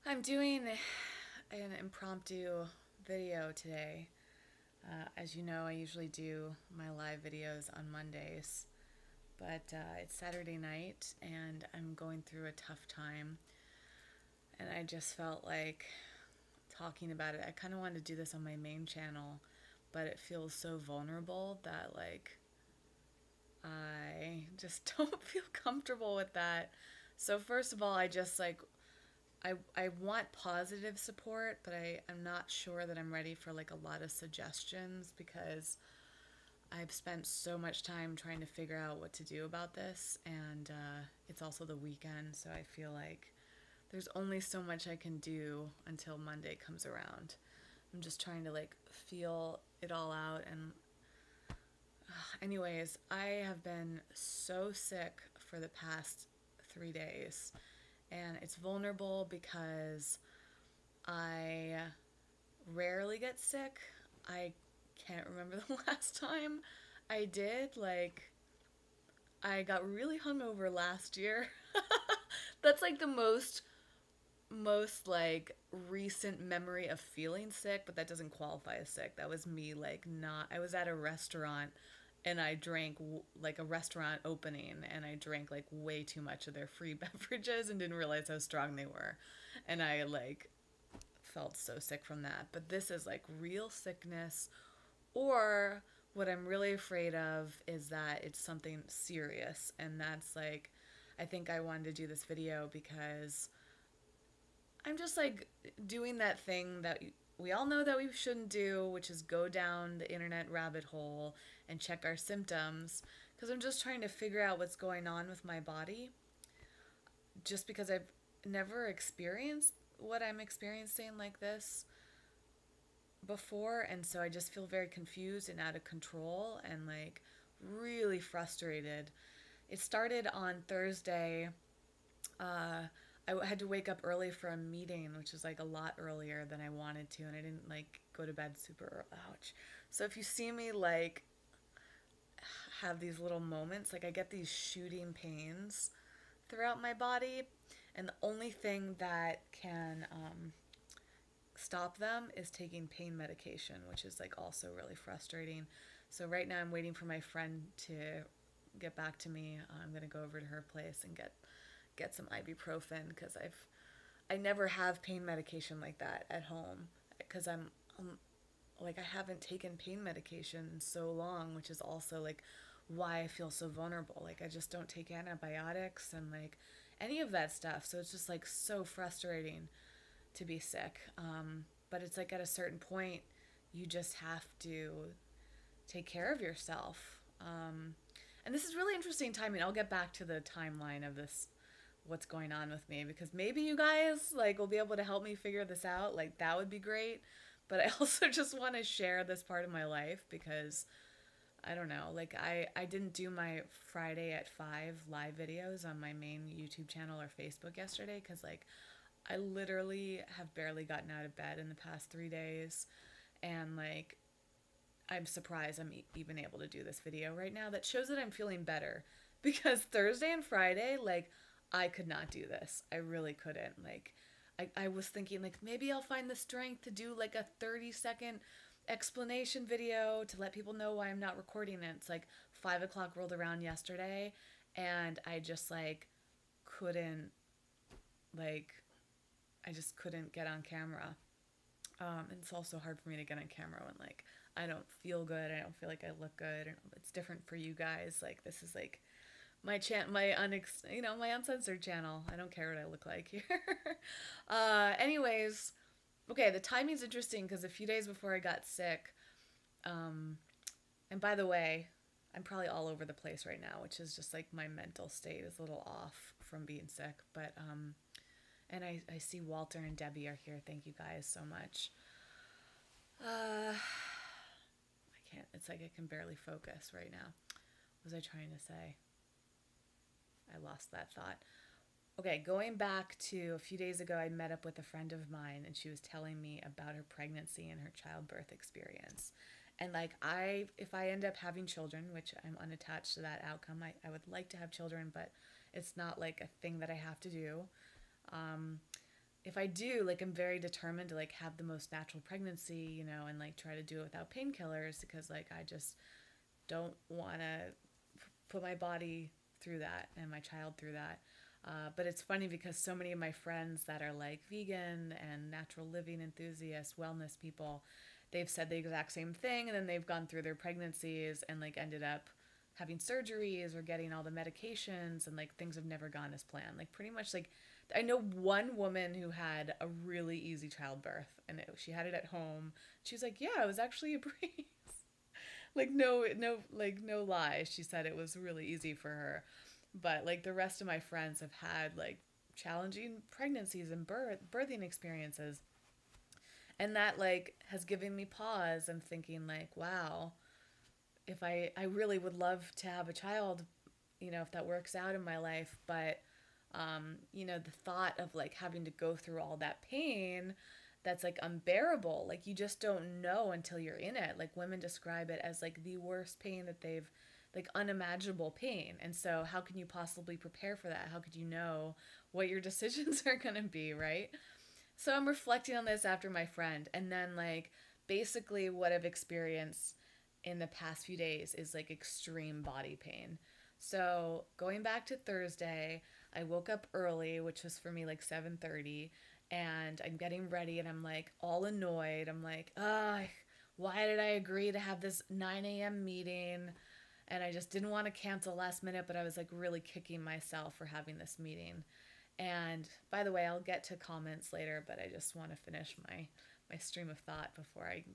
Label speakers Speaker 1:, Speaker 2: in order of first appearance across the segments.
Speaker 1: I'm doing an impromptu video today. As you know, I usually do my live videos on Mondays, but it's Saturday night and I'm going through a tough time. And I just felt like talking about it. I kind of wanted to do this on my main channel, but it feels so vulnerable that, like, I just don't feel comfortable with that. So, first of all, I just like I want positive support, but I'm not sure that I'm ready for like a lot of suggestions because I've spent so much time trying to figure out what to do about this, and it's also the weekend, so I feel like there's only so much I can do until Monday comes around. I'm just trying to like feel it all out, and anyways, I have been so sick for the past 3 days, and it's vulnerable because I rarely get sick. I can't remember the last time I did. Like, I got really hungover last year. That's like the most like recent memory of feeling sick, but that doesn't qualify as sick. That was me like not I was at a restaurant and I drank like a restaurant opening and I drank like way too much of their free beverages and didn't realize how strong they were. And I like felt so sick from that. But this is like real sickness, or what I'm really afraid of is that it's something serious. And that's like, I think I wanted to do this video because I'm just like doing that thing that we all know that we shouldn't do, which is go down the internet rabbit hole and check our symptoms. Because I'm just trying to figure out what's going on with my body, just because I've never experienced what I'm experiencing like this before, and so I just feel very confused and out of control and like really frustrated. It started on Thursday. I had to wake up early for a meeting, which is like a lot earlier than I wanted to, and I didn't like go to bed super early. Ouch. So if you see me like have these little moments, like I get these shooting pains throughout my body, and the only thing that can stop them is taking pain medication, which is like also really frustrating. So right now I'm waiting for my friend to get back to me. I'm gonna go over to her place and get some ibuprofen because I never have pain medication like that at home because I'm like I haven't taken pain medication in so long, which is also like why I feel so vulnerable. Like I just don't take antibiotics and like any of that stuff. So it's just like so frustrating to be sick. But it's like at a certain point, you just have to take care of yourself. And this is really interesting timing. I'll get back to the timeline of this, what's going on with me, because maybe you guys like will be able to help me figure this out. Like that would be great. But I also just want to share this part of my life because I don't know, like I didn't do my Friday at 5 live videos on my main YouTube channel or Facebook yesterday because like I literally have barely gotten out of bed in the past 3 days, and like I'm surprised I'm even able to do this video right now. That shows that I'm feeling better because Thursday and Friday, like I could not do this. I really couldn't. Like I was thinking like maybe I'll find the strength to do like a 30-second explanation video to let people know why I'm not recording it. It's like 5 o'clock rolled around yesterday and I just like couldn't like I just couldn't get on camera. And it's also hard for me to get on camera when like I don't feel good. I don't feel like I look good. It's different for you guys. Like this is like my uncensored channel. I don't care what I look like here. Anyways, okay, the timing's interesting because a few days before I got sick, and by the way, I'm probably all over the place right now, which is just like my mental state is a little off from being sick. But and I see Walter and Debbie are here. Thank you guys so much. I can't, it's like I can barely focus right now. What was I trying to say? I lost that thought. Okay, going back to a few days ago, I met up with a friend of mine and she was telling me about her pregnancy and her childbirth experience. And like if I end up having children, which I'm unattached to that outcome, I would like to have children, but it's not like a thing that I have to do. if I do, like, I'm very determined to like have the most natural pregnancy, you know, and like try to do it without painkillers, because like I just don't want to put my body through that and my child through that. But it's funny because so many of my friends that are like vegan and natural living enthusiasts, wellness people, they've said the exact same thing, and then they've gone through their pregnancies and like ended up having surgeries or getting all the medications, and like things have never gone as planned. Like pretty much like I know one woman who had a really easy childbirth, and she had it at home. She was like, "Yeah, it was actually a breeze." Like no lie. She said it was really easy for her. But like the rest of my friends have had like challenging pregnancies and birthing experiences. And that like has given me pause and thinking like, wow, if I really would love to have a child, you know, if that works out in my life, but you know, the thought of like having to go through all that pain, that's like unbearable. Like you just don't know until you're in it. Like women describe it as like the worst pain that they've, like unimaginable pain. And so how can you possibly prepare for that? How could you know what your decisions are going to be, right? So I'm reflecting on this after my friend, and then like basically what I've experienced in the past few days is like extreme body pain. So going back to Thursday, I woke up early, which was for me like 7:30, and I'm getting ready and I'm like all annoyed. I'm like, why did I agree to have this 9 a.m. meeting? And I just didn't want to cancel last minute, but I was like really kicking myself for having this meeting. And by the way, I'll get to comments later, but I just want to finish my stream of thought before I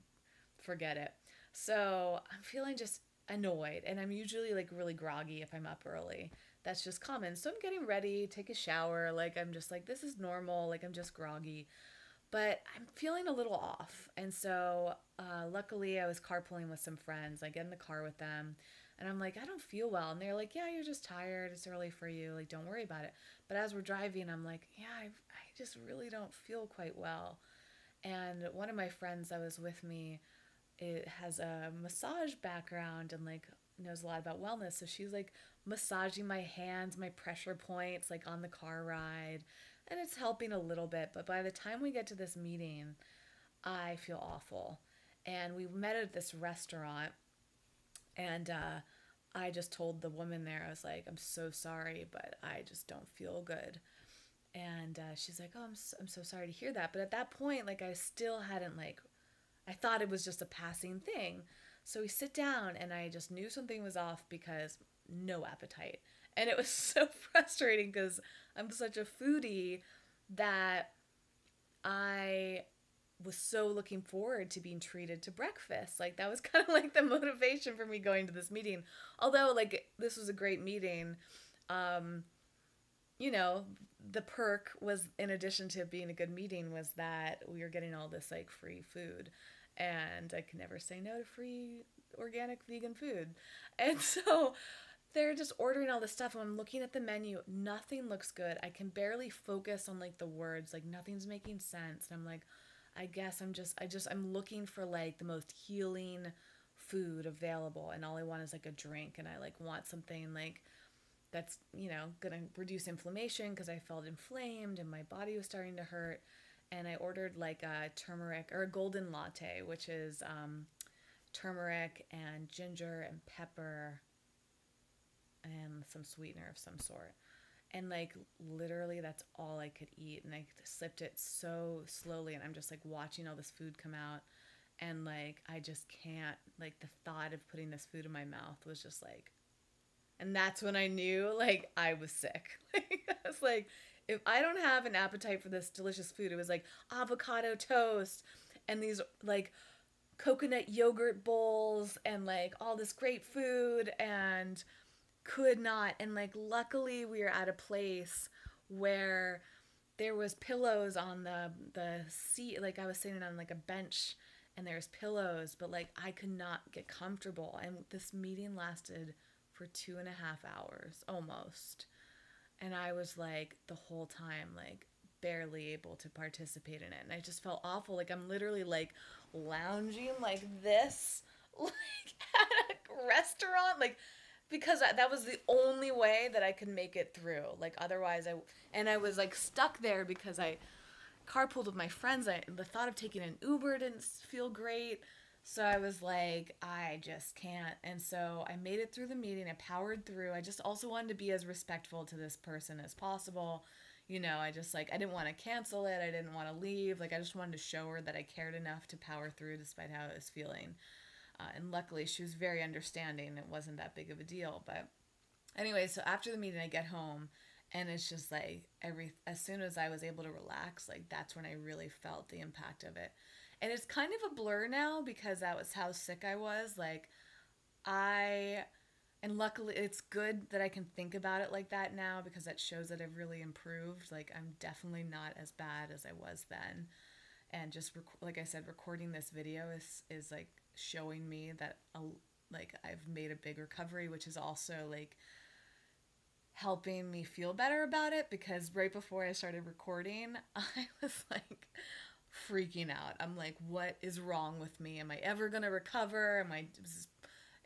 Speaker 1: forget it. So I'm feeling just annoyed, and I'm usually like really groggy if I'm up early. That's just common. So I'm getting ready, take a shower, like I'm just like, this is normal, like I'm just groggy. But I'm feeling a little off. And so luckily I was carpooling with some friends. I get in the car with them, and I'm like, I don't feel well. And they're like, yeah, you're just tired. It's early for you. Like, don't worry about it. But as we're driving, I'm like, yeah, I just really don't feel quite well. And one of my friends that was with me, it has a massage background and like knows a lot about wellness. So she's like massaging my hands, my pressure points, like on the car ride. And it's helping a little bit. But by the time we get to this meeting, I feel awful. And we met at this restaurant, and I just told the woman there, I was like, I'm so sorry, but I just don't feel good. And she's like, oh, I'm so sorry to hear that. But at that point, like, I still hadn't, like, I thought it was just a passing thing. So we sit down, and I just knew something was off because no appetite. And it was so frustrating because I'm such a foodie that I was so looking forward to being treated to breakfast. Like that was kind of like the motivation for me going to this meeting. Although like this was a great meeting, you know, the perk was, in addition to being a good meeting, was that we were getting all this like free food, and I can never say no to free organic vegan food. And so they're just ordering all this stuff, and I'm looking at the menu. Nothing looks good. I can barely focus on like the words. Like nothing's making sense. And I'm like, I guess I'm looking for like the most healing food available, and all I want is like a drink, and I like want something like that's, you know, gonna reduce inflammation because I felt inflamed and my body was starting to hurt. And I ordered like a turmeric or a golden latte, which is turmeric and ginger and pepper and some sweetener of some sort. And like literally that's all I could eat, and I sipped it so slowly, and I'm just like watching all this food come out, and like I just can't, like the thought of putting this food in my mouth was just like, and that's when I knew like I was sick. Like I was like, if I don't have an appetite for this delicious food, it was like avocado toast and these like coconut yogurt bowls and like all this great food, and could not. And like luckily we were at a place where there was pillows on the seat. Like I was sitting on like a bench and there's pillows, but like I could not get comfortable. And this meeting lasted for 2.5 hours almost, and I was like the whole time like barely able to participate in it, and I just felt awful. Like I'm literally like lounging like this like at a restaurant, like because that was the only way that I could make it through. Like otherwise I was like stuck there because carpooled with my friends. The thought of taking an Uber didn't feel great. So I was like, I just can't. And so I made it through the meeting. I powered through. I just also wanted to be as respectful to this person as possible. You know, I just like, I didn't want to cancel it. I didn't want to leave. Like, I just wanted to show her that I cared enough to power through despite how I was feeling. And luckily, she was very understanding. It wasn't that big of a deal. But anyway, so after the meeting, I get home. And it's just like as soon as I was able to relax, like that's when I really felt the impact of it. And it's kind of a blur now because that was how sick I was. Like I, and luckily it's good that I can think about it like that now because that shows that I've really improved. Like I'm definitely not as bad as I was then. And just like I said, recording this video is like showing me that like I've made a big recovery, which is also like helping me feel better about it because right before I started recording, I was like freaking out. I'm like, what is wrong with me? Am I ever gonna recover?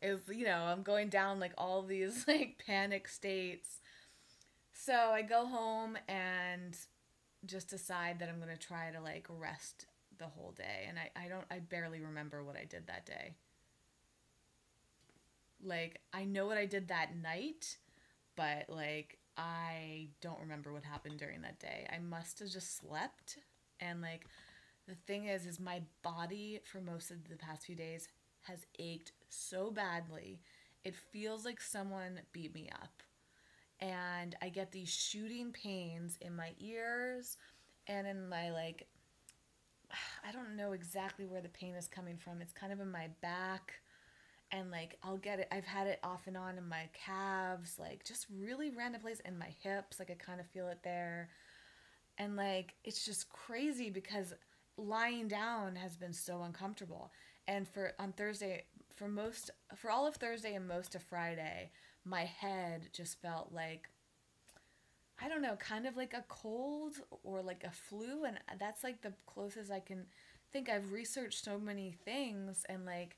Speaker 1: I'm going down like all these like panic states. So I go home and just decide that I'm gonna try to like rest the whole day. And I barely remember what I did that day. Like, I know what I did that night, but like I don't remember what happened during that day. I must have just slept. And like the thing is my body for most of the past few days has ached so badly. It feels like someone beat me up. And I get these shooting pains in my ears and in my like I don't know exactly where the pain is coming from. It's kind of in my back. And like I'll get it, I've had it off and on in my calves, like just really random places, in my hips, like I kind of feel it there. And like it's just crazy because lying down has been so uncomfortable. And on Thursday, for all of Thursday and most of Friday, my head just felt like, I don't know, kind of like a cold or like a flu. And that's like the closest I can think. I've researched so many things and like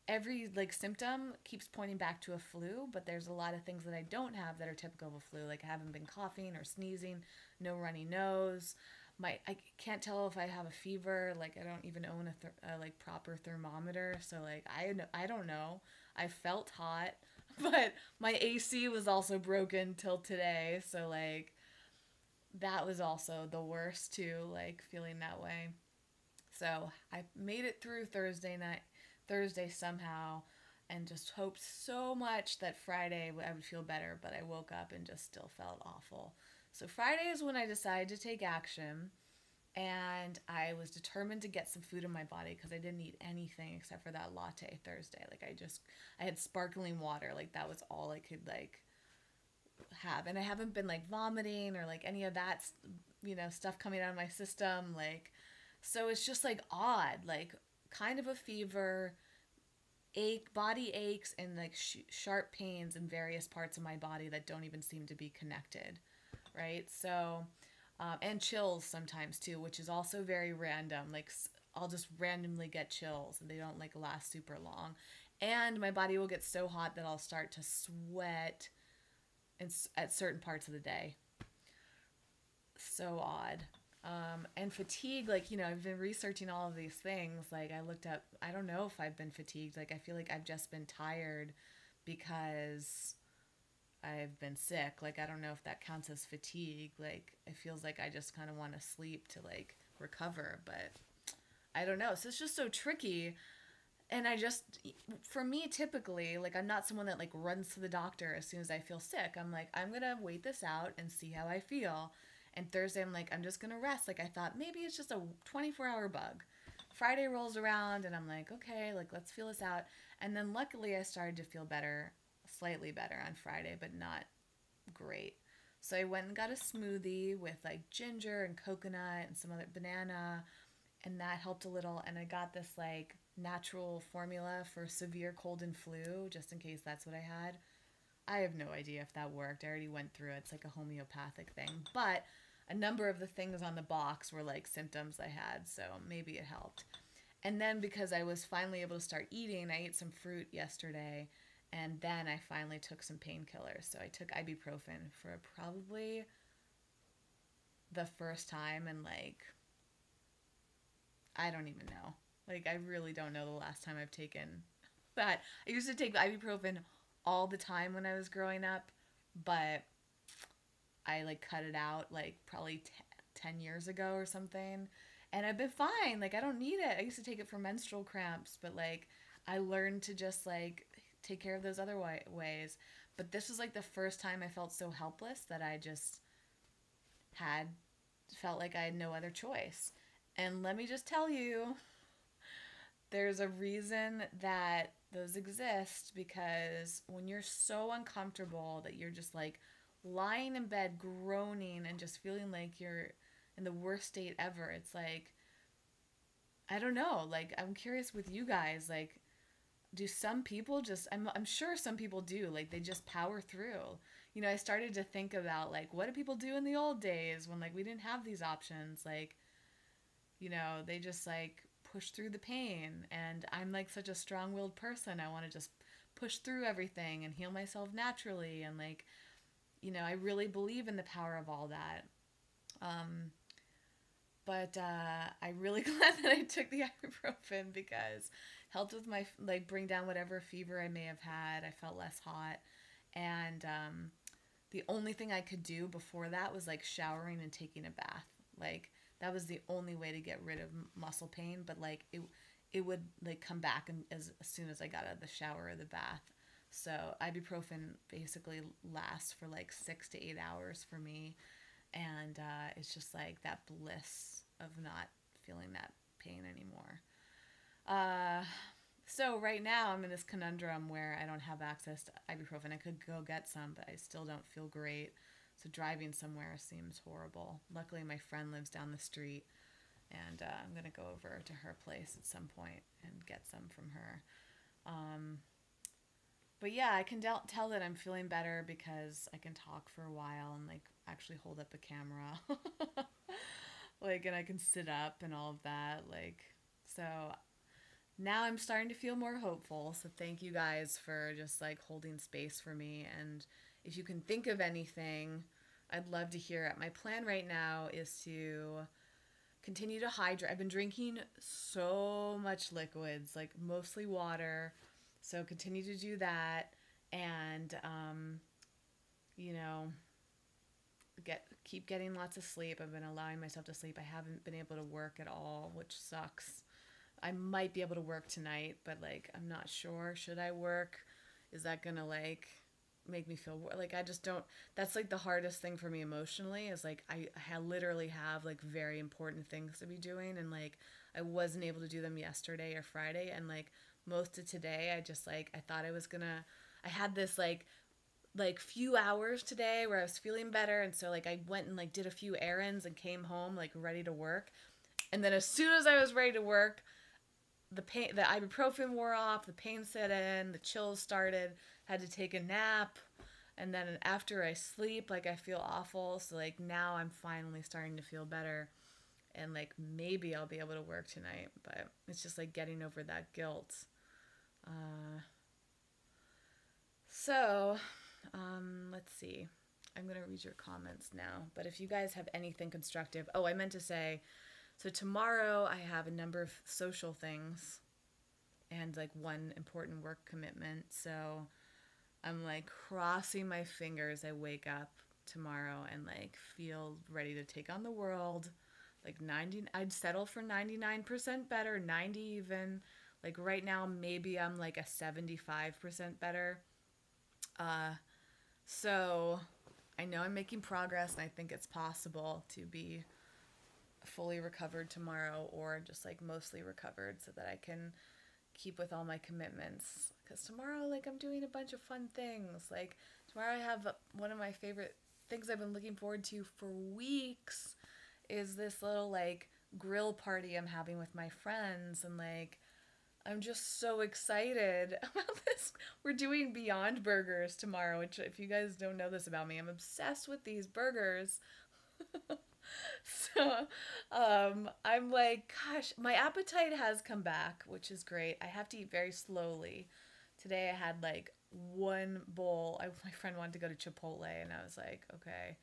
Speaker 1: every like symptom keeps pointing back to a flu, but there's a lot of things that I don't have that are typical of a flu. Like I haven't been coughing or sneezing, no runny nose. I can't tell if I have a fever. Like I don't even own a like proper thermometer, so like I don't know. I felt hot, but my AC was also broken till today, so like that was also the worst too, like feeling that way. So I made it through Thursday somehow, and just hoped so much that Friday I would feel better, but I woke up and just still felt awful. So Friday is when I decided to take action, and I was determined to get some food in my body because I didn't eat anything except for that latte Thursday. Like I had sparkling water, like that was all I could like have, and I haven't been like vomiting or like any of that, stuff coming out of my system, like, so it's just like odd, like kind of a fever, body aches, and like sharp pains in various parts of my body that don't even seem to be connected, right? So, and chills sometimes too, which is also very random. Like I'll just randomly get chills, and they don't like last super long. And my body will get so hot that I'll start to sweat at certain parts of the day. So odd. And fatigue, like, I've been researching all of these things. Like I looked up, I don't know if I've been fatigued. Like I feel like I've just been tired because I've been sick. Like I don't know if that counts as fatigue. Like it feels like I just kind of want to sleep to like recover, but I don't know. So it's just so tricky. And for me, typically, like I'm not someone that like runs to the doctor as soon as I feel sick. I'm like, I'm going to wait this out and see how I feel. And Thursday, I'm like, I'm just going to rest. Like I thought maybe it's just a 24-hour bug. Friday rolls around and I'm like, okay, like let's feel this out. And then luckily I started to feel better, slightly better on Friday, but not great. So I went and got a smoothie with like ginger and coconut and some other banana, and that helped a little. And I got this like natural formula for severe cold and flu, just in case that's what I had. I have no idea if that worked. I already went through it. It's like a homeopathic thing. But a number of the things on the box were like symptoms I had, so maybe it helped. And then because I was finally able to start eating, I ate some fruit yesterday, and then I finally took some painkillers. So I took ibuprofen for probably the first time in like I don't even know. Like, I really don't know the last time I've taken that. I used to take ibuprofen all the time when I was growing up, but I like cut it out like probably 10 years ago or something. And I've been fine. Like, I don't need it. I used to take it for menstrual cramps, but like I learned to just like take care of those other ways. But this was like the first time I felt so helpless that I just had felt like I had no other choice. And let me just tell you, there's a reason that those exist, because when you're so uncomfortable that you're just like lying in bed groaning and just feeling like you're in the worst state ever, it's like, I don't know, like I'm curious with you guys, like do some people just, I'm sure some people do, like they just power through. You know, I started to think about like what did people do in the old days when like we didn't have these options, like, you know, they just like push through the pain. And I'm like such a strong-willed person. I want to just push through everything and heal myself naturally. And like, you know, I really believe in the power of all that. But I'm really glad that I took the ibuprofen because it helped with my, like, bring down whatever fever I may have had. I felt less hot. And the only thing I could do before that was like showering and taking a bath. Like, that was the only way to get rid of muscle pain. But like, it would like come back as soon as I got out of the shower or the bath. So ibuprofen basically lasts for like 6 to 8 hours for me. And it's just like that bliss of not feeling that pain anymore. So right now I'm in this conundrum where I don't have access to ibuprofen. I could go get some, but I still don't feel great. So driving somewhere seems horrible. Luckily, my friend lives down the street, and I'm going to go over to her place at some point and get some from her. But yeah, I can tell that I'm feeling better because I can talk for a while and like actually hold up a camera. Like, and I can sit up and all of that. Like, so now I'm starting to feel more hopeful. So thank you guys for just like holding space for me. And if you can think of anything, I'd love to hear it. My plan right now is to continue to hydrate. I've been drinking so much liquids, like mostly water. So continue to do that, and you know, keep getting lots of sleep. I've been allowing myself to sleep. I haven't been able to work at all, which sucks. I might be able to work tonight, but like I'm not sure. Should I work? Is that gonna like make me feel like I just don't? That's like the hardest thing for me emotionally. Is like I literally have like very important things to be doing, and like I wasn't able to do them yesterday or Friday, and like most of today I just like I thought I was gonna. I had this like few hours today where I was feeling better, and so like I went and like did a few errands and came home like ready to work. And then as soon as I was ready to work, the ibuprofen wore off, the pain set in, the chills started, had to take a nap, and then after I sleep, like I feel awful. So like now I'm finally starting to feel better, and like maybe I'll be able to work tonight, but it's just like getting over that guilt. So let's see. I'm going to read your comments now, but if you guys have anything constructive. Oh, I meant to say, so tomorrow I have a number of social things and like one important work commitment. So I'm like crossing my fingers I wake up tomorrow and like feel ready to take on the world. Like 90, I'd settle for 99% better, 90 even. Like right now maybe I'm like a 75% better. So I know I'm making progress, and I think it's possible to be fully recovered tomorrow, or just like mostly recovered, so that I can keep with all my commitments. Because tomorrow, like, I'm doing a bunch of fun things. Like tomorrow I have one of my favorite things I've been looking forward to for weeks is this little like grill party I'm having with my friends, and like I'm just so excited about this. We're doing Beyond Burgers tomorrow, which if you guys don't know this about me, I'm obsessed with these burgers. So I'm like, gosh, my appetite has come back, which is great. I have to eat very slowly. Today I had like one bowl. My friend wanted to go to Chipotle, and I was like, okay.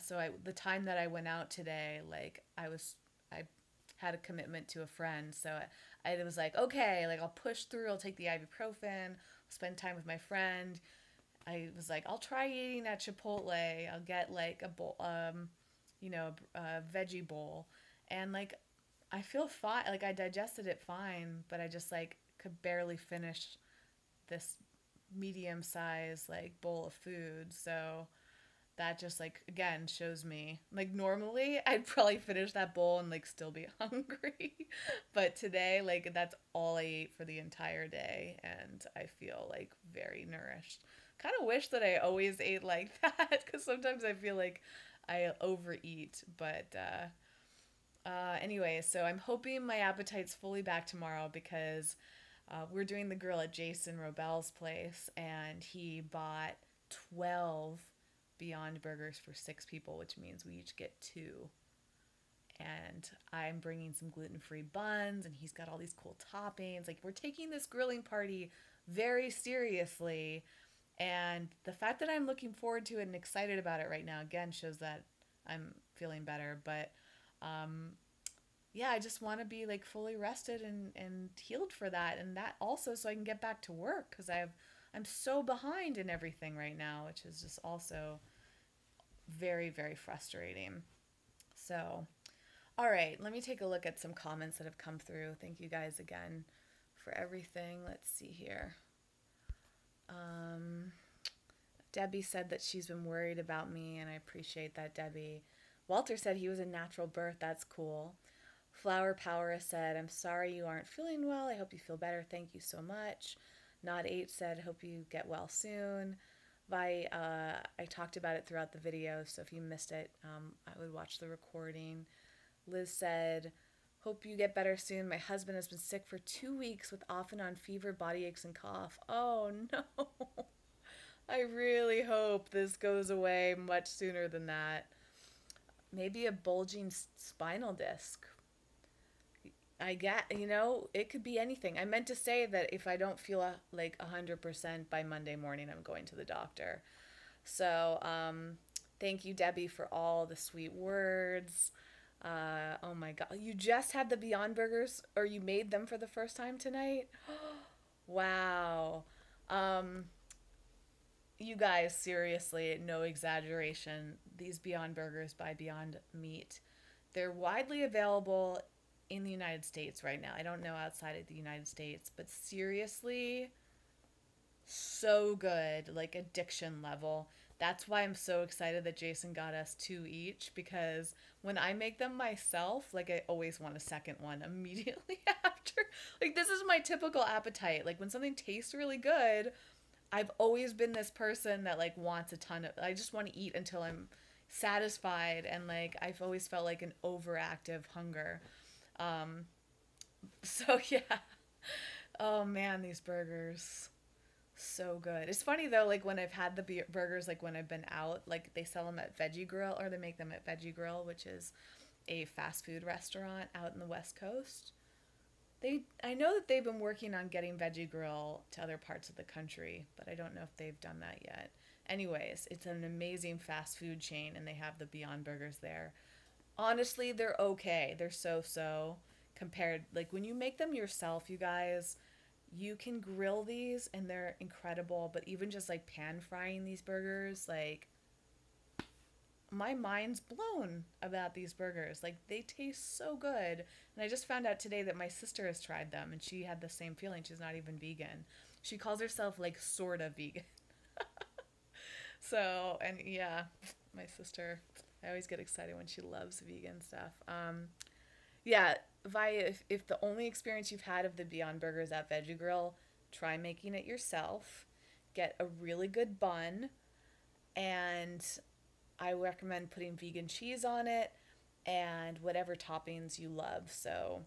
Speaker 1: So the time that I went out today, like I had a commitment to a friend. So I was like, okay, like I'll push through. I'll take the ibuprofen, spend time with my friend. I was like, I'll try eating at Chipotle. I'll get like a bowl, a veggie bowl, and like I feel fine. Like I digested it fine, but I just like could barely finish this medium size like bowl of food. So that just like again shows me like normally I'd probably finish that bowl and like still be hungry. But today like that's all I ate for the entire day and I feel like very nourished. Kind of wish that I always ate like that because sometimes I feel like I overeat. But anyway, so I'm hoping my appetite's fully back tomorrow because we're doing the grill at Jason Robel's place and he bought 12 Beyond Burgers for 6 people, which means we each get 2. And I'm bringing some gluten-free buns and he's got all these cool toppings. Like we're taking this grilling party very seriously. And the fact that I'm looking forward to it and excited about it right now, again, shows that I'm feeling better. But yeah, I just want to be like fully rested and healed for that. And that also so I can get back to work because I'm so behind in everything right now, which is just also very, very frustrating. So, all right, let me take a look at some comments that have come through. Thank you guys again for everything. Let's see here. Debbie said that she's been worried about me, and I appreciate that, Debbie. Walter said he was a natural birth. That's cool. Flower Power said, I'm sorry you aren't feeling well. I hope you feel better. Thank you so much. Nod 8 said, hope you get well soon. I talked about it throughout the video, so if you missed it, I would watch the recording. Liz said, hope you get better soon. My husband has been sick for 2 weeks with off and on fever, body aches, and cough. Oh, no. I really hope this goes away much sooner than that. Maybe a bulging spinal disc. I get, it could be anything. I meant to say that if I don't feel like 100% by Monday morning, I'm going to the doctor. So, thank you, Debbie, for all the sweet words. Oh my God. You just had the Beyond Burgers, or you made them for the first time tonight? Wow. You guys, seriously, no exaggeration, these Beyond Burgers by Beyond Meat, they're widely available in the United States right now. I don't know outside of the United States, but seriously, so good, like addiction level. That's why I'm so excited that Jason got us 2 each, because when I make them myself, like I always want a second one immediately after. Like this is my typical appetite. Like when something tastes really good, I've always been this person that like wants a ton of, I just want to eat until I'm satisfied, and like I've always felt like an overactive hunger. So yeah. Oh man, these burgers. So good. It's funny though, like when I've had the burgers, like when I've been out, like they sell them at Veggie Grill, or they make them at Veggie Grill, which is a fast food restaurant out in the West Coast. I know that they've been working on getting Veggie Grill to other parts of the country, but I don't know if they've done that yet. Anyways, it's an amazing fast food chain, and they have the Beyond Burgers there. Honestly, they're okay. They're so compared. Like when you make them yourself, you guys, you can grill these, and they're incredible. But even just like pan frying these burgers, like my mind's blown about these burgers. Like they taste so good. And I just found out today that my sister has tried them and she had the same feeling. She's not even vegan. She calls herself like sort of vegan. So, and yeah, my sister, I always get excited when she loves vegan stuff. Yeah, if the only experience you've had of the Beyond Burgers at Veggie Grill, try making it yourself. Get a really good bun, and I recommend putting vegan cheese on it and whatever toppings you love. So,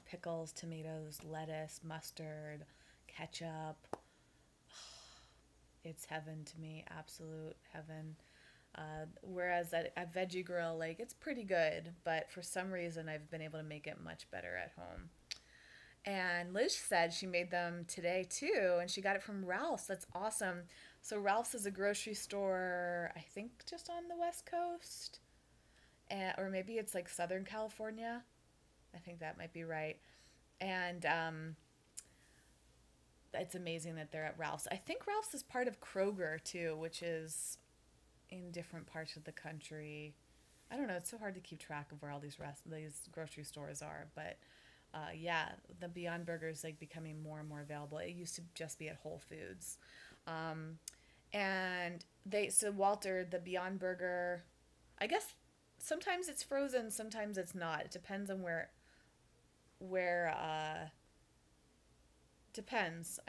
Speaker 1: pickles, tomatoes, lettuce, mustard, ketchup. It's heaven to me, absolute heaven. Whereas at Veggie Grill, like it's pretty good, but for some reason I've been able to make it much better at home. And Liz said she made them today too, and she got it from Ralph's. That's awesome. So Ralph's is a grocery store, I think just on the West Coast, or maybe it's like Southern California. I think that might be right. And it's amazing that they're at Ralph's. I think Ralph's is part of Kroger too, which is in different parts of the country. I don't know. It's so hard to keep track of where all these grocery stores are, but yeah, the Beyond Burger is like becoming more and more available. It used to just be at Whole Foods, um, and so Walter, the Beyond Burger, I guess sometimes it's frozen, sometimes it's not. It depends on where depends.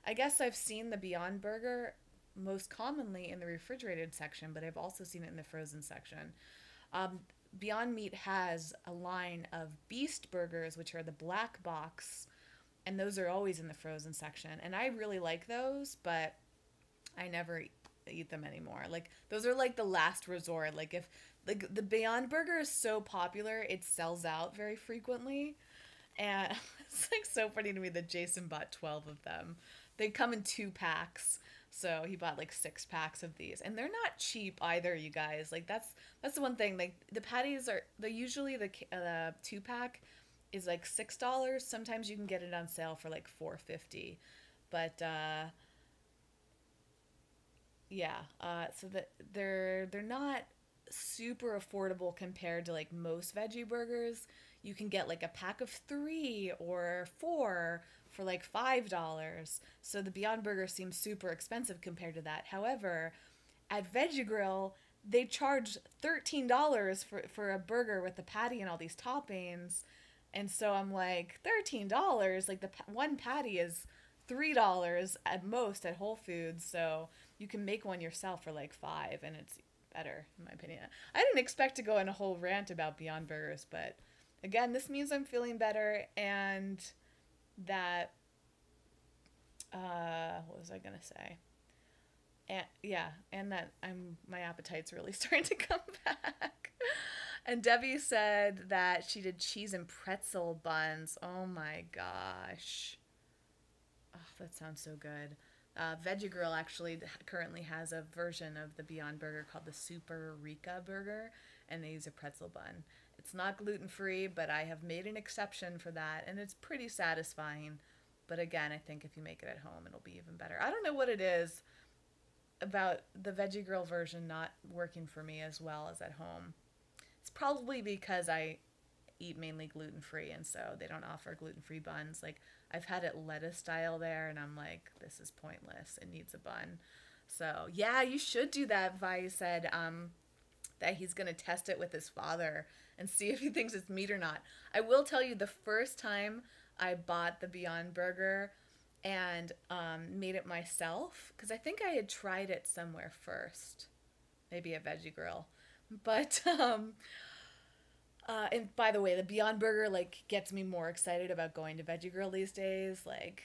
Speaker 1: I guess I've seen the Beyond Burger most commonly in the refrigerated section, but I've also seen it in the frozen section. Um, Beyond Meat has a line of Beast Burgers, which are the black box, and those are always in the frozen section. And I really like those, but I never eat them anymore. Like those are like the last resort. Like if like the Beyond Burger is so popular, it sells out very frequently. And it's like so funny to me that Jason bought 12 of them. They come in 2 packs. So he bought like 6 packs of these, and they're not cheap either, you guys. Like that's the one thing. Like the patties they usually the 2 pack is like $6. Sometimes you can get it on sale for like $4.50, but yeah. So that they're not super affordable compared to like most veggie burgers. You can get like a pack of 3 or 4 for like $5. So the Beyond Burger seems super expensive compared to that. However, at Veggie Grill, they charge $13 for a burger with the patty and all these toppings. And so I'm like, $13? Like one patty is $3 at most at Whole Foods. So you can make one yourself for like 5, and it's better in my opinion. I didn't expect to go in a whole rant about Beyond Burgers, but again, this means I'm feeling better, and that what was I gonna say? And yeah, and that my appetite's really starting to come back. And Debbie said that she did cheese and pretzel buns. Oh my gosh. Oh, that sounds so good. Veggie Grill actually currently has a version of the Beyond Burger called the Super Rica Burger, and they use a pretzel bun. It's not gluten-free, but I have made an exception for that, and it's pretty satisfying. But again, I think if you make it at home, it'll be even better. I don't know what it is about the Veggie Grill version not working for me as well as at home. It's probably because I eat mainly gluten-free, and so they don't offer gluten-free buns. Like, I've had it lettuce style there, and I'm like, this is pointless. It needs a bun. So, yeah, you should do that. Vi said that he's going to test it with his father and see if he thinks it's meat or not. I will tell you, the first time I bought the Beyond Burger and made it myself, because I think I had tried it somewhere first, maybe at Veggie Grill. But, and by the way, the Beyond Burger, like, gets me more excited about going to Veggie Grill these days. Like,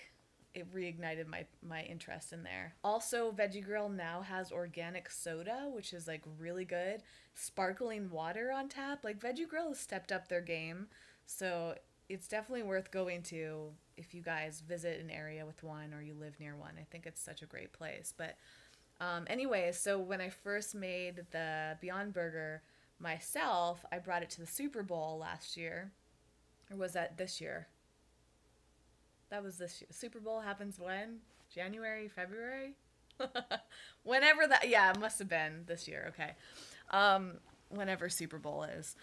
Speaker 1: it reignited my interest in there. Also, Veggie Grill now has organic soda, which is, like, really good. Sparkling water on tap. Like, Veggie Grill has stepped up their game. So it's definitely worth going to if you guys visit an area with one or you live near one. I think it's such a great place. But anyway, so when I first made the Beyond Burger myself, I brought it to the Super Bowl last year. Or was that this year? That was this year. Super Bowl happens when? January, February? Whenever that, yeah, it must have been this year. Okay. Whenever Super Bowl is.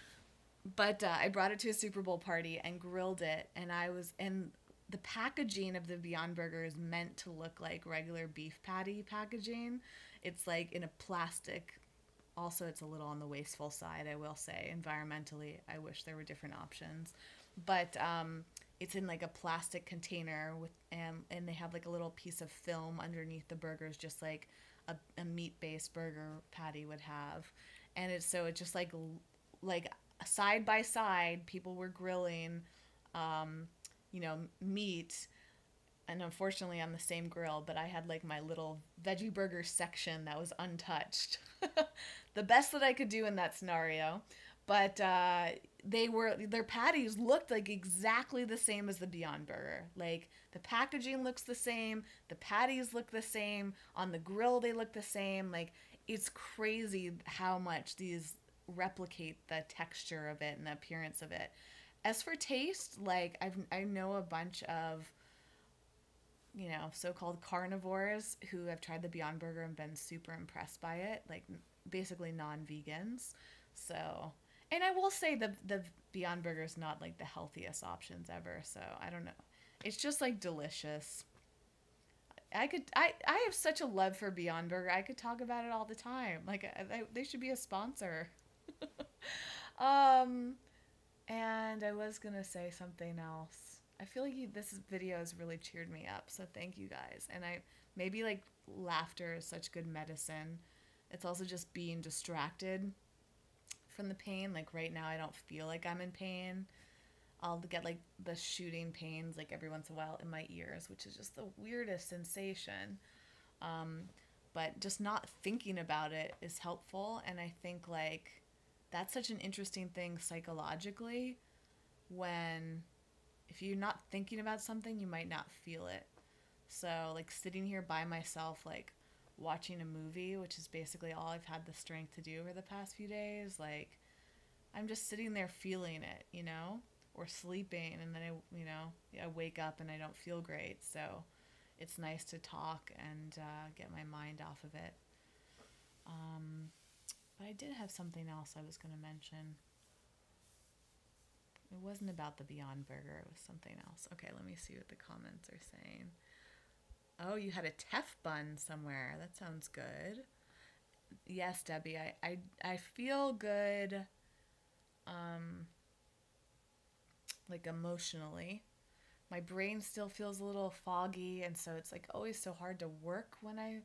Speaker 1: But I brought it to a Super Bowl party and grilled it, and the packaging of the Beyond Burger is meant to look like regular beef patty packaging. It's like in a plastic. Also, it's a little on the wasteful side, I will say. Environmentally, I wish there were different options. But it's in like a plastic container and they have like a little piece of film underneath the burgers, just like a meat-based burger patty would have. And it's just like side by side, people were grilling, meat. And unfortunately, on the same grill, but I had like my little veggie burger section that was untouched. The best that I could do in that scenario. But their patties looked like exactly the same as the Beyond Burger. Like, the packaging looks the same, the patties look the same, on the grill they look the same. Like, it's crazy how much these replicate the texture of it and the appearance of it. As for taste, like I know a bunch of, so-called carnivores who have tried the Beyond Burger and been super impressed by it, like basically non-vegans. So, and I will say the Beyond Burger is not like the healthiest options ever. So I don't know. It's just like delicious. I have such a love for Beyond Burger. I could talk about it all the time. Like they should be a sponsor. Um, and I was gonna say something else. I feel like this video has really cheered me up, so thank you guys. And maybe like laughter is such good medicine. It's also just being distracted from the pain. Like right now, I don't feel like I'm in pain. I'll get like the shooting pains like every once in a while in my ears, which is just the weirdest sensation. Um, but just not thinking about it is helpful, and I think like that's such an interesting thing psychologically when if you're not thinking about something, you might not feel it. So, like sitting here by myself, like watching a movie, which is basically all I've had the strength to do over the past few days, like I'm just sitting there feeling it, or sleeping, and then I wake up and I don't feel great. So, it's nice to talk and get my mind off of it. But I did have something else I was going to mention. It wasn't about the Beyond Burger. It was something else. Okay, let me see what the comments are saying. Oh, you had a teff bun somewhere. That sounds good. Yes, Debbie, I feel good, like emotionally. My brain still feels a little foggy, and so it's like always so hard to work when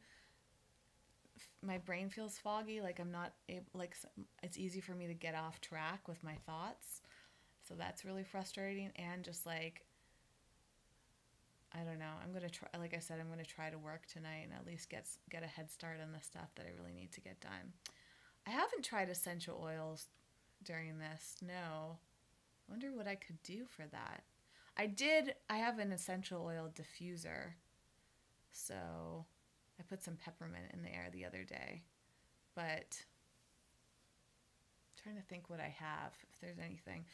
Speaker 1: my brain feels foggy. Like I'm not able, like it's easy for me to get off track with my thoughts. So that's really frustrating, and just like I don't know. I'm gonna try. Like I said, I'm gonna try to work tonight and at least get a head start on the stuff that I really need to get done. I haven't tried essential oils during this. No. I wonder what I could do for that. I have an essential oil diffuser. So I put some peppermint in the air the other day. But I'm trying to think what I have, if there's anything.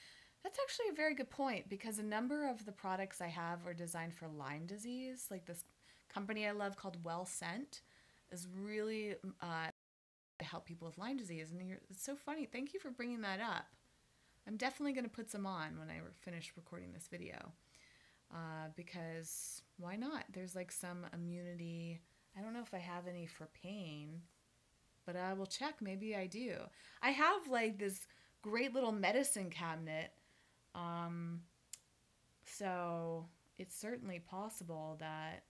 Speaker 1: That's actually a very good point, because a number of the products I have are designed for Lyme disease. Like this company I love called Well Scent is really help people with Lyme disease. And it's so funny. Thank you for bringing that up. I'm definitely going to put some on when I finish recording this video, because why not? There's like some immunity. I don't know if I have any for pain, but I will check. Maybe I do. I have like this great little medicine cabinet. So it's certainly possible that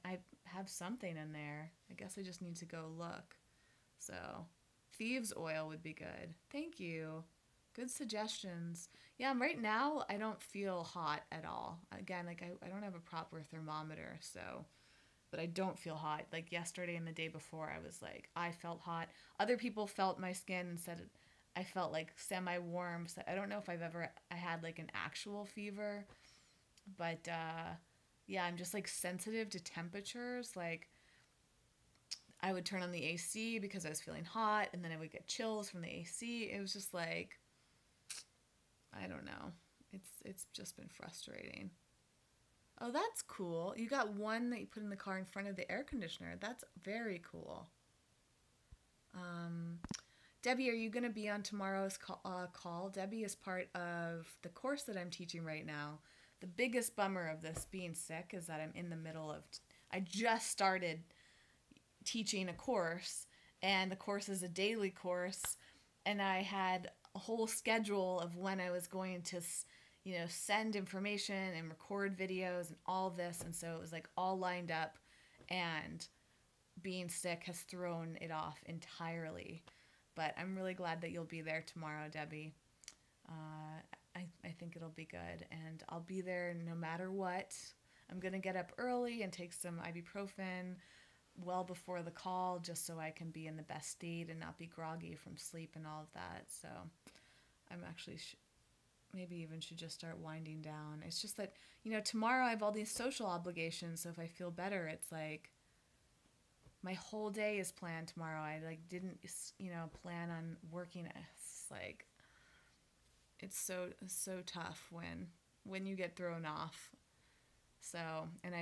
Speaker 1: I have something in there. I guess I just need to go look. So thieves oil would be good. Thank you. Good suggestions. Yeah, right now I don't feel hot at all. Again, like I don't have a proper thermometer, so, but I don't feel hot. Like yesterday and the day before, I was like, I felt hot. Other people felt my skin and said I felt like semi-warm. So I don't know if I had like an actual fever, but yeah, I'm just like sensitive to temperatures. Like I would turn on the AC because I was feeling hot, and then I would get chills from the AC. It was just like, I don't know. It's just been frustrating. Oh, that's cool. You got one that you put in the car in front of the air conditioner. That's very cool. Debbie, are you going to be on tomorrow's call? Debbie is part of the course that I'm teaching right now. The biggest bummer of this being sick is that I'm in the middle of, I just started teaching a course, and the course is a daily course, and I had a whole schedule of when I was going to, send information and record videos and all this, and so it was like all lined up, and being sick has thrown it off entirely. But I'm really glad that you'll be there tomorrow, Debbie. I think it'll be good, and I'll be there no matter what. I'm going to get up early and take some ibuprofen well before the call, just so I can be in the best state and not be groggy from sleep and all of that. So I'm actually maybe even should just start winding down. It's just that, tomorrow I have all these social obligations, so if I feel better, it's like my whole day is planned tomorrow. I didn't, plan on working. It's like, it's so tough when you get thrown off. So, and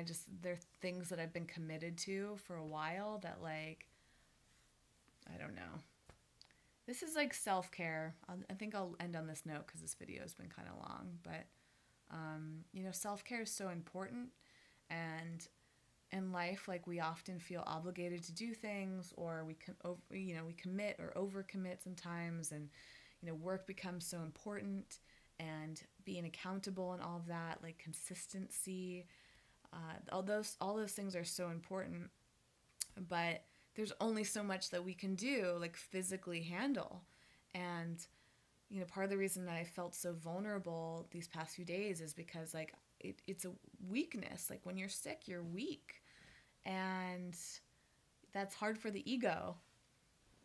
Speaker 1: there are things that I've been committed to for a while that, like, I don't know. This is like self-care. I think I'll end on this note because this video has been kind of long, but self-care is so important. And in life, like, we often feel obligated to do things, or we commit or overcommit sometimes, and work becomes so important, and being accountable and all of that, like consistency, all those things are so important. But there's only so much that we can do, like, physically handle. And part of the reason that I felt so vulnerable these past few days is because, like, it's a weakness. Like, when you're sick, you're weak, and that's hard for the ego.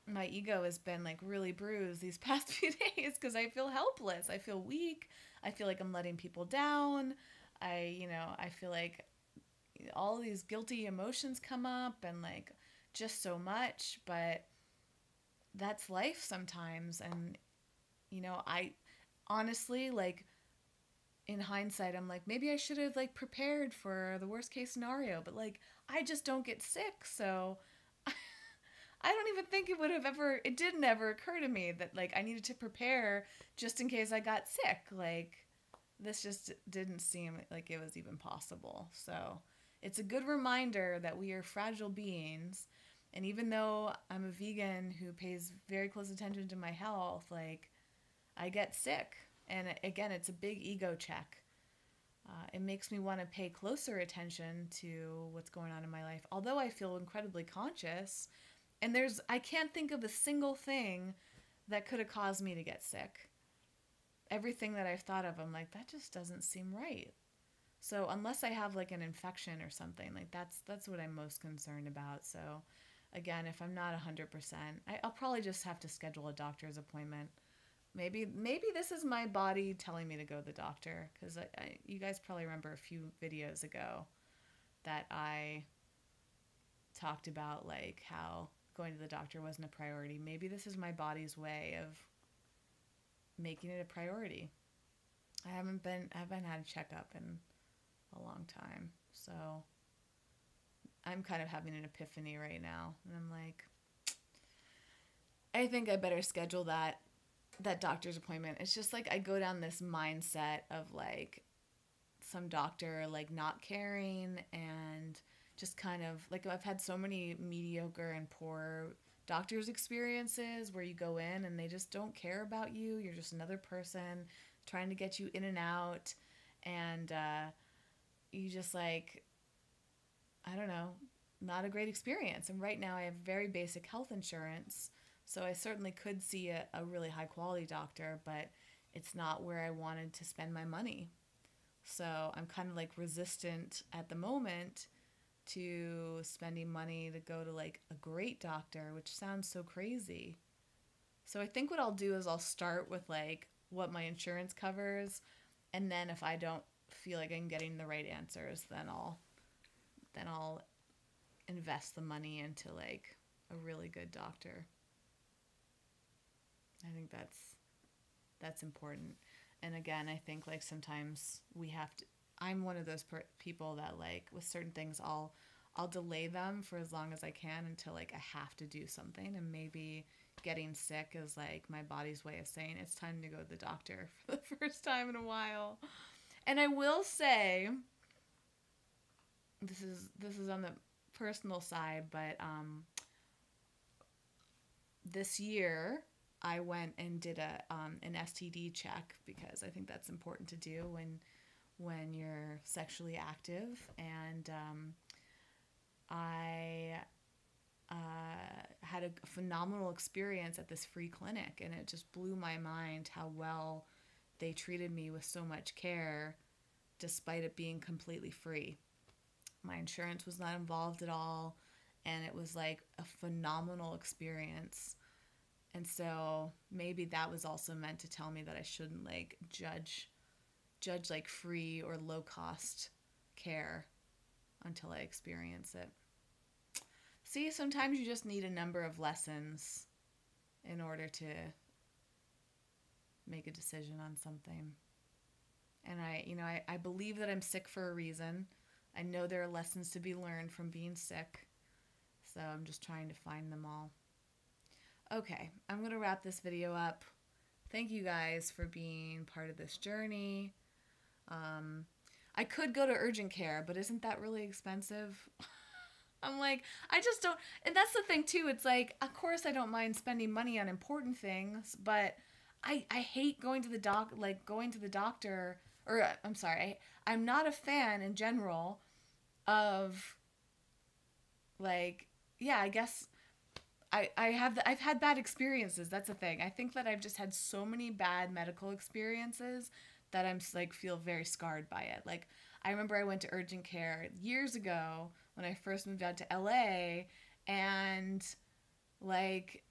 Speaker 1: My ego has been, like, really bruised these past few days because I feel helpless. I feel weak. I feel like I'm letting people down. I feel like all these guilty emotions come up, and, like, just so much. But that's life sometimes. And I honestly, like, in hindsight, I'm like, maybe I should have, like, prepared for the worst case scenario, but, like, I just don't get sick. So I don't even think it didn't ever occur to me that, like, I needed to prepare just in case I got sick. Like, this just didn't seem like it was even possible. So it's a good reminder that we are fragile beings. And even though I'm a vegan who pays very close attention to my health, like, I get sick. And again, it's a big ego check. It makes me want to pay closer attention to what's going on in my life. Although I feel incredibly conscious, and I can't think of a single thing that could have caused me to get sick. Everything that I've thought of, I'm like, that just doesn't seem right. So unless I have, like, an infection or something, like, that's what I'm most concerned about. So again, if I'm not 100%, I'll probably just have to schedule a doctor's appointment. Maybe this is my body telling me to go to the doctor, because you guys probably remember a few videos ago that I talked about, like, how going to the doctor wasn't a priority. Maybe this is my body's way of making it a priority. I haven't had a checkup in a long time, so I'm kind of having an epiphany right now, and I'm like, I think I better schedule that doctor's appointment. It's just like I go down this mindset of, like, some doctor, like, not caring, and just kind of like, I've had so many mediocre and poor doctor's experiences where you go in and they just don't care about you. You're just another person trying to get you in and out, and you just, like, I don't know, not a great experience. And right now I have very basic health insurance, so I certainly could see a really high quality doctor, but it's not where I wanted to spend my money. So I'm kind of, like, resistant at the moment to spending money to go to, like, a great doctor, which sounds so crazy. So I think what I'll do is I'll start with, like, what my insurance covers, and then if I don't feel like I'm getting the right answers, then I'll invest the money into, like, a really good doctor. I think that's important. And again, I think, like, sometimes we have to. I'm one of those people that, like, with certain things, I'll delay them for as long as I can until, like, I have to do something. And maybe getting sick is, like, my body's way of saying it's time to go to the doctor for the first time in a while. And I will say, this is on the personal side, but this year I went and did an STD check, because I think that's important to do when you're sexually active. And I had a phenomenal experience at this free clinic, and it just blew my mind how well they treated me with so much care, despite it being completely free. My insurance was not involved at all, and it was, like, a phenomenal experience. And so maybe that was also meant to tell me that I shouldn't, like, judge like, free or low cost care until I experience it. See, sometimes you just need a number of lessons in order to make a decision on something. And I believe that I'm sick for a reason. I know there are lessons to be learned from being sick. So I'm just trying to find them all. Okay, I'm going to wrap this video up. Thank you guys for being part of this journey. I could go to urgent care, but isn't that really expensive? I'm like, I just don't, and that's the thing too. It's like, of course I don't mind spending money on important things, but I hate going to the doctor, or I'm sorry, I'm not a fan in general of, like, yeah, I guess I've had bad experiences. That's the thing. I think that I've just had so many bad medical experiences that I'm like feel very scarred by it. Like, I remember I went to urgent care years ago when I first moved out to LA, and like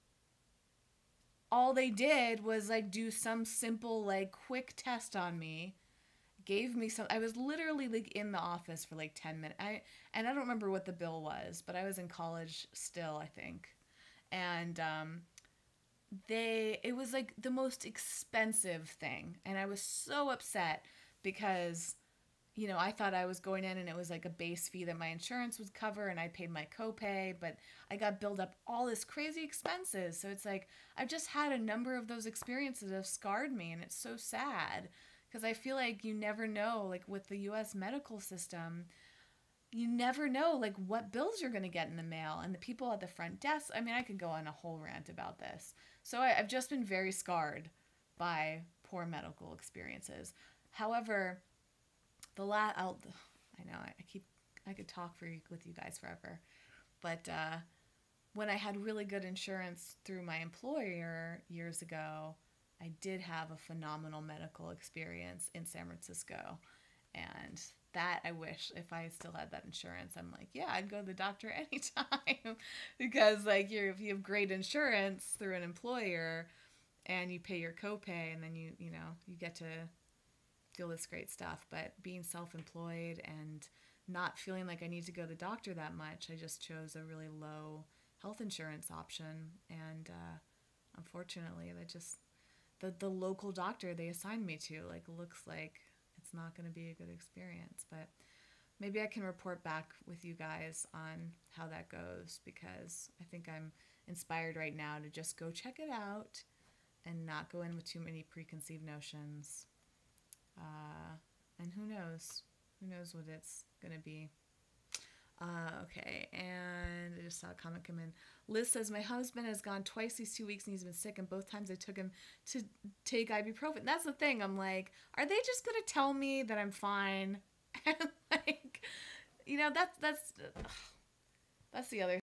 Speaker 1: all they did was like do some simple like quick test on me, gave me some, I was literally like in the office for like 10 minutes. I don't remember what the bill was, but I was in college still, I think. And it was like the most expensive thing, and I was so upset because, you know, I thought I was going in and it was like a base fee that my insurance would cover, and I paid my copay, but I got billed up all this crazy expenses. So it's like, I've just had a number of those experiences that have scarred me, and it's so sad because I feel like you never know, like with the US medical system, you never know like what bills you're going to get in the mail, and the people at the front desk. I mean, I could go on a whole rant about this. So I've just been very scarred by poor medical experiences. However, I know I could talk with you guys forever, but when I had really good insurance through my employer years ago, I did have a phenomenal medical experience in San Francisco, and that I wish, if I still had that insurance, I'm like, yeah, I'd go to the doctor anytime because like if you have great insurance through an employer and you pay your copay, and then you get to feel this great stuff. But being self-employed and not feeling like I need to go to the doctor that much, I just chose a really low health insurance option, and unfortunately that just the local doctor they assigned me to like looks like it's not going to be a good experience. But maybe I can report back with you guys on how that goes, because I think I'm inspired right now to just go check it out and not go in with too many preconceived notions. And who knows what it's going to be. Okay, and I just saw a comment come in. Liz says, my husband has gone twice these 2 weeks and he's been sick, and both times I took him to take ibuprofen. That's the thing. I'm like, are they just going to tell me that I'm fine? And like, that's the other